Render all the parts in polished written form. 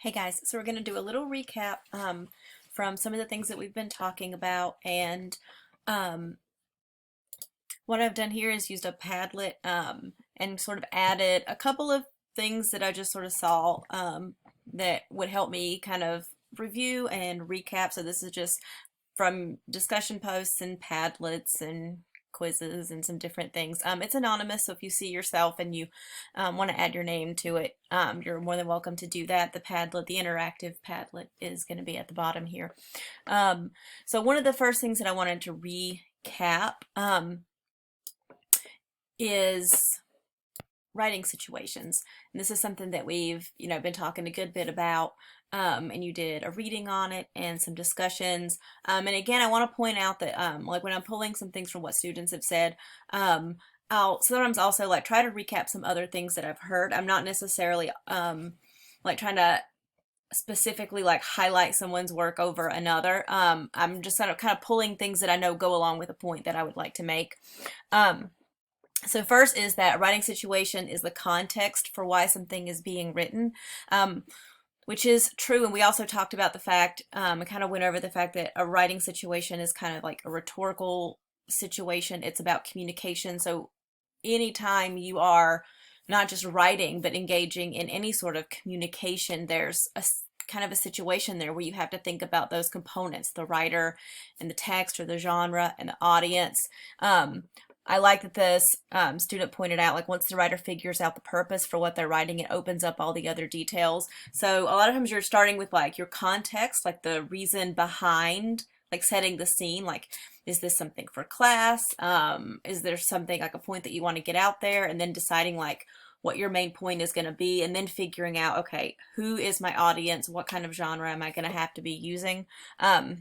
Hey guys, so we're going to do a little recap from some of the things that we've been talking about, and um, what I've done here is used a Padlet and sort of added a couple of things that I just sort of saw that would help me kind of review and recap. So this is just from discussion posts and Padlets and quizzes and some different things. It's anonymous, so if you see yourself and you want to add your name to it, you're more than welcome to do that. The Padlet, the interactive Padlet, is going to be at the bottom here. So one of the first things that I wanted to recap is writing situations. And this is something that we've, been talking a good bit about. And you did a reading on it and some discussions. And again, I want to point out that, like when I'm pulling some things from what students have said, I'll sometimes also like try to recap some other things that I've heard. I'm not necessarily like trying to specifically like highlight someone's work over another. I'm just kind of pulling things that I know go along with a point that I would like to make. So first is that a writing situation is the context for why something is being written, which is true. And we also talked about the fact, and kind of went over the fact that a writing situation is kind of like a rhetorical situation. It's about communication. So anytime you are not just writing, but engaging in any sort of communication, there's a kind of a situation there where you have to think about those components, the writer and the text, or the genre and the audience. I like that this student pointed out, like, once the writer figures out the purpose for what they're writing, it opens up all the other details. So a lot of times you're starting with like your context, like the reason behind, like setting the scene, like, is this something for class? Is there something like a point that you want to get out there? And then deciding like what your main point is going to be, and then figuring out, okay, who is my audience? What kind of genre am I going to have to be using? I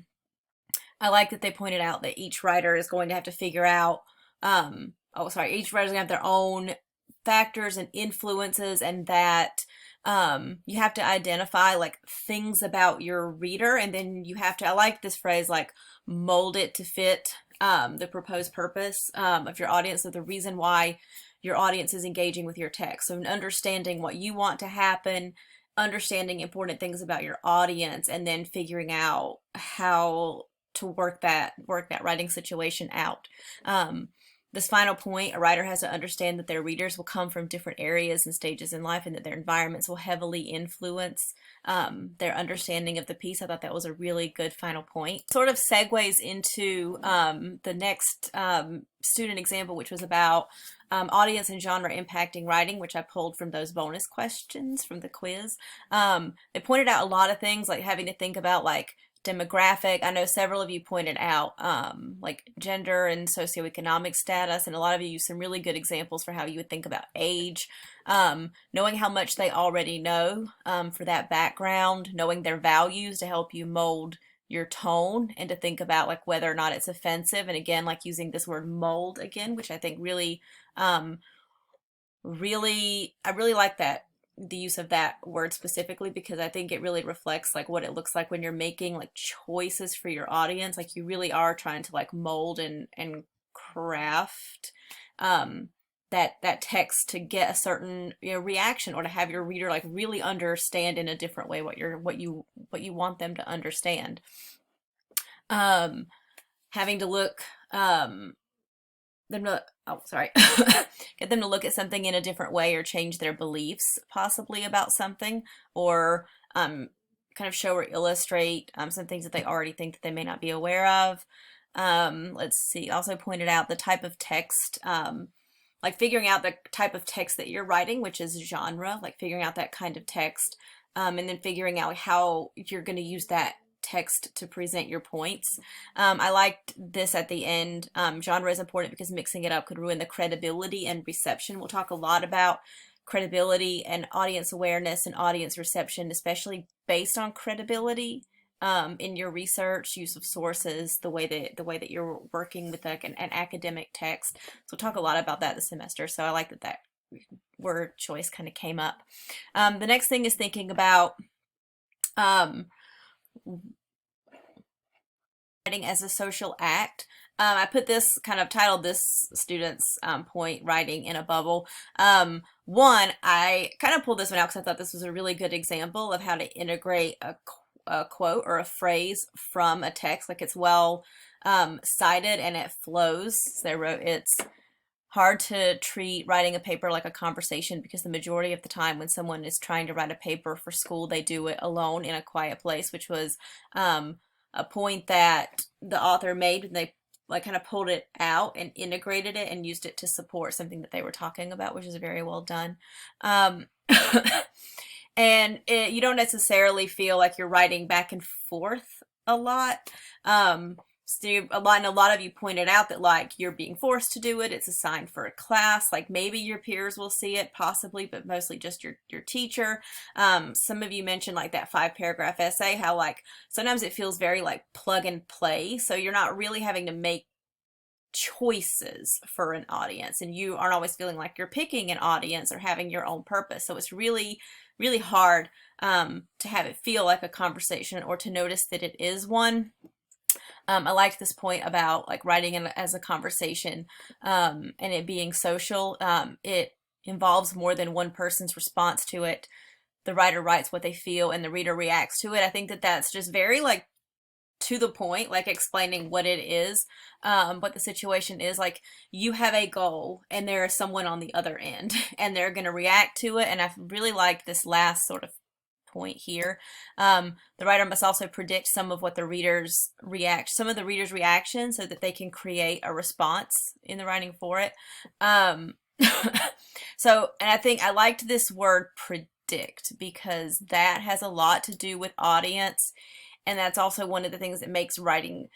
like that they pointed out that each writer is going to have to figure out each writer's gonna have their own factors and influences, and that you have to identify like things about your reader, and then you have to, I like this phrase, like, mold it to fit the proposed purpose of your audience, so the reason why your audience is engaging with your text. So understanding what you want to happen, understanding important things about your audience, and then figuring out how to work that writing situation out. This final point, a writer has to understand that their readers will come from different areas and stages in life, and that their environments will heavily influence their understanding of the piece. I thought that was a really good final point. Sort of segues into the next student example, which was about audience and genre impacting writing, which I pulled from those bonus questions from the quiz. They pointed out a lot of things, like having to think about like demographic. I know several of you pointed out like gender and socioeconomic status, and a lot of you used some really good examples for how you would think about age. Knowing how much they already know for that background, knowing their values to help you mold your tone, and to think about like whether or not it's offensive. And again, like using this word mold again, which I think really, I really like that, the use of that word specifically, because I think it really reflects like what it looks like when you're making like choices for your audience. Like you really are trying to like mold and craft that text to get a certain reaction, or to have your reader like really understand in a different way what you want them to understand. Having to look them to get them to look at something in a different way, or change their beliefs possibly about something, or kind of show or illustrate some things that they already think that they may not be aware of. Let's see, also pointed out the type of text, like figuring out the type of text that you're writing, which is genre, like figuring out that kind of text, and then figuring out how you're going to use that text to present your points. I liked this at the end. Genre is important because mixing it up could ruin the credibility and reception. We'll talk a lot about credibility and audience awareness and audience reception, especially based on credibility in your research, use of sources, the way that you're working with like an academic text. So we'll talk a lot about that this semester. So I like that word choice kind of came up. The next thing is thinking about writing as a social act. I put this kind of titled this student's point writing in a bubble. One, I kind of pulled this one out because I thought this was a really good example of how to integrate a quote or a phrase from a text. Like it's well cited and it flows. So they wrote, it's hard to treat writing a paper like a conversation because the majority of the time when someone is trying to write a paper for school, they do it alone in a quiet place, which was a point that the author made when they like kind of pulled it out and integrated it and used it to support something that they were talking about, which is very well done. Um, and you don't necessarily feel like you're writing back and forth a lot. So a lot of you pointed out that like you're being forced to do it. It's assigned for a class. Like maybe your peers will see it, possibly, but mostly just your teacher. Some of you mentioned like that 5-paragraph essay, how like sometimes it feels very like plug and play. So you're not really having to make choices for an audience, and you aren't always feeling like you're picking an audience or having your own purpose. So it's really, really hard to have it feel like a conversation or to notice that it is one. I liked this point about like writing as a conversation and it being social. It involves more than one person's response to it. The writer writes what they feel and the reader reacts to it. I think that that's just very like to the point, like explaining what it is, what the situation is. Like you have a goal and there is someone on the other end and they're going to react to it. And I really liked this last sort of point here. The writer must also predict some of the reader's reaction so that they can create a response in the writing for it. So, and I think I liked this word predict because that has a lot to do with audience. And that's also one of the things that makes writing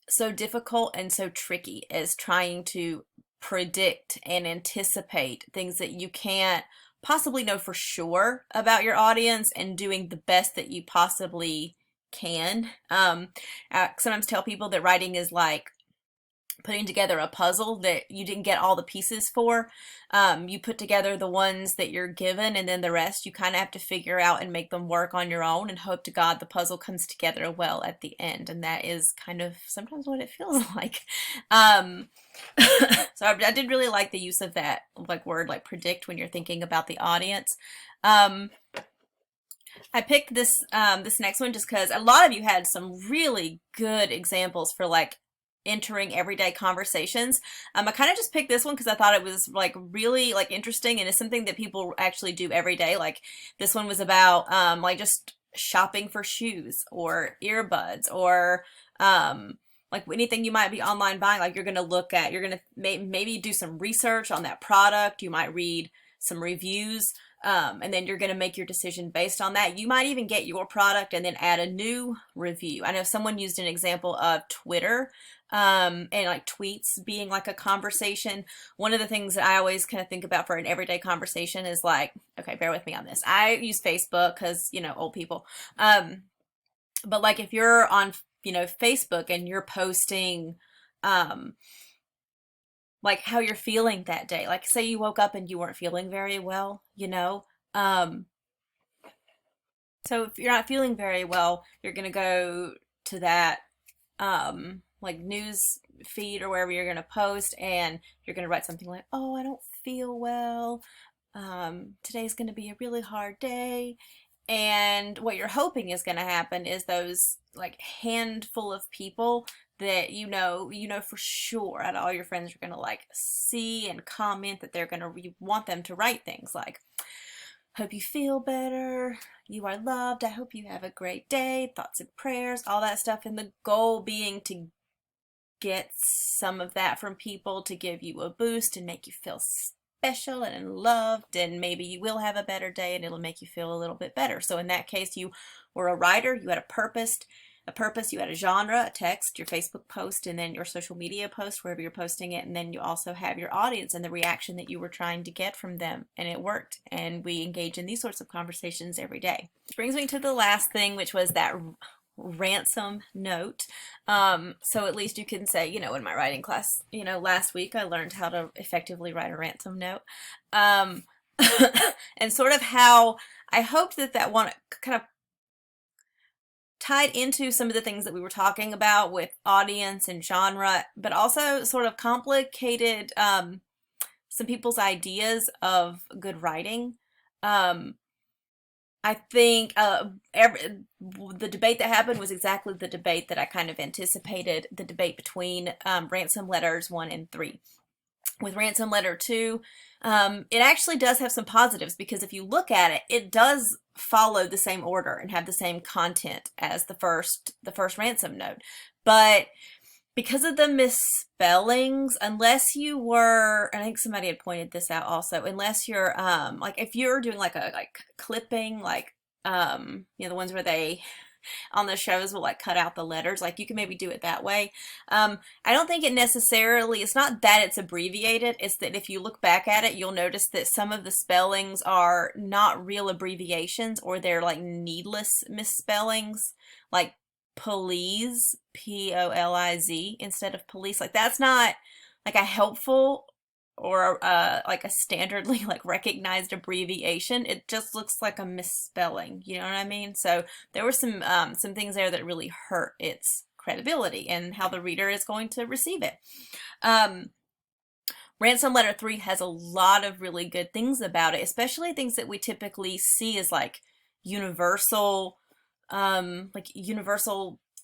so difficult and so tricky, is trying to predict and anticipate things that you can't possibly know for sure about your audience, and doing the best that you possibly can. I sometimes tell people that writing is like putting together a puzzle that you didn't get all the pieces for. You put together the ones that you're given, and then the rest you kind of have to figure out and make them work on your own and hope to God the puzzle comes together well at the end. And that is kind of sometimes what it feels like. So I did really like the use of that like word, like predict, when you're thinking about the audience. I picked this this next one just because a lot of you had some really good examples for like entering everyday conversations. I kind of just picked this one because I thought it was like really like interesting, and it's something that people actually do every day. Like this one was about like just shopping for shoes or earbuds or like anything you might be online buying. Like you're gonna maybe do some research on that product. You might read some reviews. And then you're going to make your decision based on that. You might even get your product and then add a new review. I know someone used an example of Twitter and like tweets being like a conversation. One of the things that I always kind of think about for an everyday conversation is like, okay, bear with me on this. I use Facebook because, you know, old people. But like if you're on, you know, Facebook and you're posting, like how you're feeling that day. Like say you woke up and you weren't feeling very well, you know? So if you're not feeling very well, you're going to go to that, like news feed or wherever you're going to post, and you're going to write something like, oh, I don't feel well. Today's going to be a really hard day. And what you're hoping is going to happen is those like handful of people that you know for sure out of all your friends are going to like see and comment that they're going to want them to write things like, hope you feel better, you are loved, I hope you have a great day, thoughts and prayers, all that stuff. And the goal being to get some of that from people to give you a boost and make you feel special and loved, and maybe you will have a better day and it'll make you feel a little bit better. So in that case, you were a writer, you had a purpose, you had a genre, a text, your Facebook post, and then your social media post, wherever you're posting it, and then you also have your audience and the reaction that you were trying to get from them, and it worked. And we engage in these sorts of conversations every day. Which brings me to the last thing, which was that ransom note. So at least you can say, you know, in my writing class, you know, last week I learned how to effectively write a ransom note. And sort of how I hoped that one kind of tied into some of the things that we were talking about with audience and genre, but also sort of complicated some people's ideas of good writing. Um, I think the debate that happened was exactly the debate that I kind of anticipated, the debate between Ransom Letters 1 and 3. With Ransom Letter 2, it actually does have some positives, because if you look at it, it does follow the same order and have the same content as the first Ransom Note. But because of the misspellings, unless you were, and I think somebody had pointed this out also, unless you're like if you're doing like a clipping, like you know, the ones where they on the shows will like cut out the letters, like you can maybe do it that way. I don't think it necessarily, it's not that it's abbreviated, it's that if you look back at it, you'll notice that some of the spellings are not real abbreviations, or they're like needless misspellings, like police, Poliz, instead of police. Like that's not like a helpful or like a standardly like recognized abbreviation. It just looks like a misspelling, you know what I mean? So there were some things there that really hurt its credibility and how the reader is going to receive it. Ransom Letter 3 has a lot of really good things about it, especially things that we typically see as like universal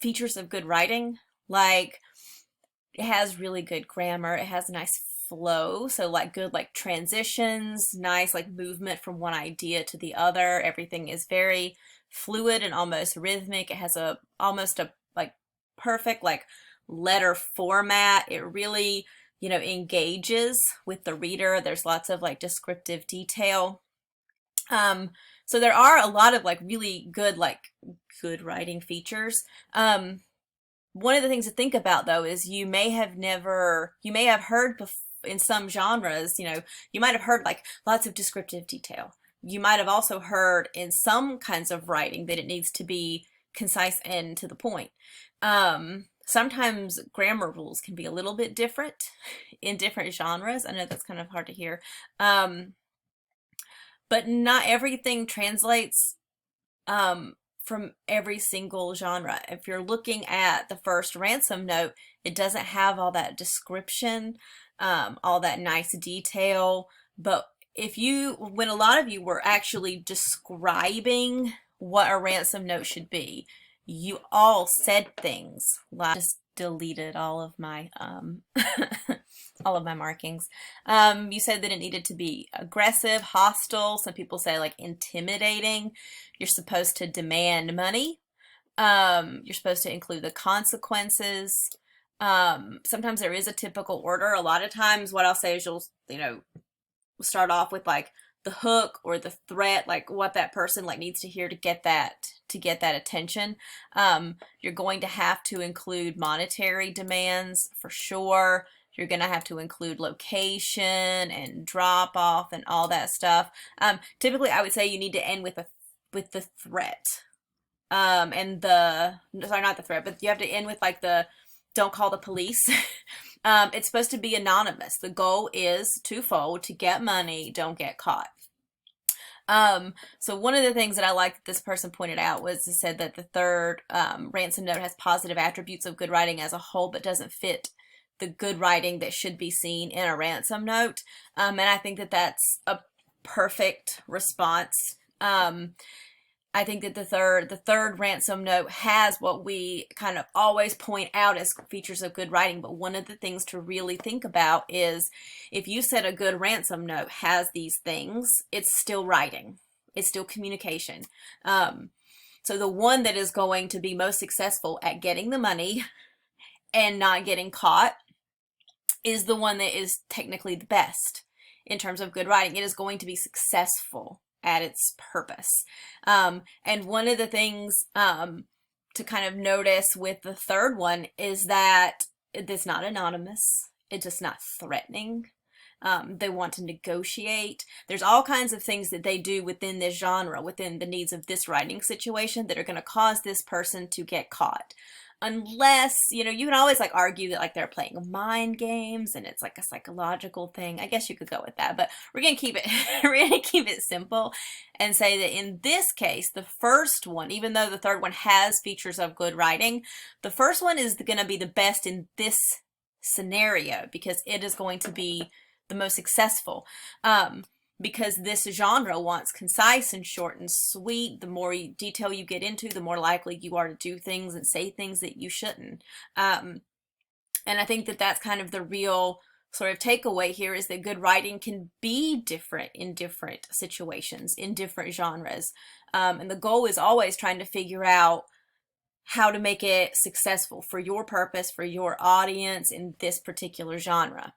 features of good writing. Like it has really good grammar, it has nice flow, so like good like transitions, nice like movement from one idea to the other. Everything is very fluid and almost rhythmic. It has almost a like perfect like letter format. It really, you know, engages with the reader. There's lots of like descriptive detail. So there are a lot of like really good writing features. One of the things to think about though is you may have heard in some genres, you know, you might have heard like lots of descriptive detail. You might have also heard in some kinds of writing that it needs to be concise and to the point. Sometimes grammar rules can be a little bit different in different genres. I know that's kind of hard to hear. But not everything translates from every single genre. If you're looking at the first Ransom Note, it doesn't have all that description, all that nice detail. But when a lot of you were actually describing what a ransom note should be, you all said things like, I just deleted all of my all of my markings. You said that it needed to be aggressive, hostile. Some people say like intimidating. You're supposed to demand money. You're supposed to include the consequences. Sometimes there is a typical order. A lot of times what I'll say is you'll start off with like the hook or the threat, like what that person like needs to hear to get that attention. You're going to have to include monetary demands for sure. You're going to have to include location and drop off and all that stuff. Typically I would say you need to end with the threat. Sorry, not the threat, but you have to end with like the don't call the police. It's supposed to be anonymous. The goal is twofold: to get money, don't get caught. So one of the things that I like that this person pointed out was it said that the third ransom note has positive attributes of good writing as a whole, but doesn't fit the good writing that should be seen in a ransom note. And I think that that's a perfect response. I think that the third ransom note has what we kind of always point out as features of good writing, but one of the things to really think about is if you said a good ransom note has these things, it's still writing. It's still communication. So the one that is going to be most successful at getting the money and not getting caught is the one that is technically the best in terms of good writing. It is going to be successful at its purpose. And one of the things to kind of notice with the third one is that it's not anonymous. It's just not threatening. They want to negotiate. There's all kinds of things that they do within this genre, within the needs of this writing situation, that are going to cause this person to get caught. Unless, you know, you can always like argue that like they're playing mind games and it's like a psychological thing. I guess you could go with that, but we're gonna keep it we're gonna keep it simple and say that in this case, the first one, even though the third one has features of good writing, the first one is gonna be the best in this scenario because it is going to be the most successful. Because this genre wants concise and short and sweet. The more detail you get into, the more likely you are to do things and say things that you shouldn't. And I think that that's kind of the real sort of takeaway here, is that good writing can be different in different situations, in different genres. And the goal is always trying to figure out how to make it successful for your purpose, for your audience in this particular genre.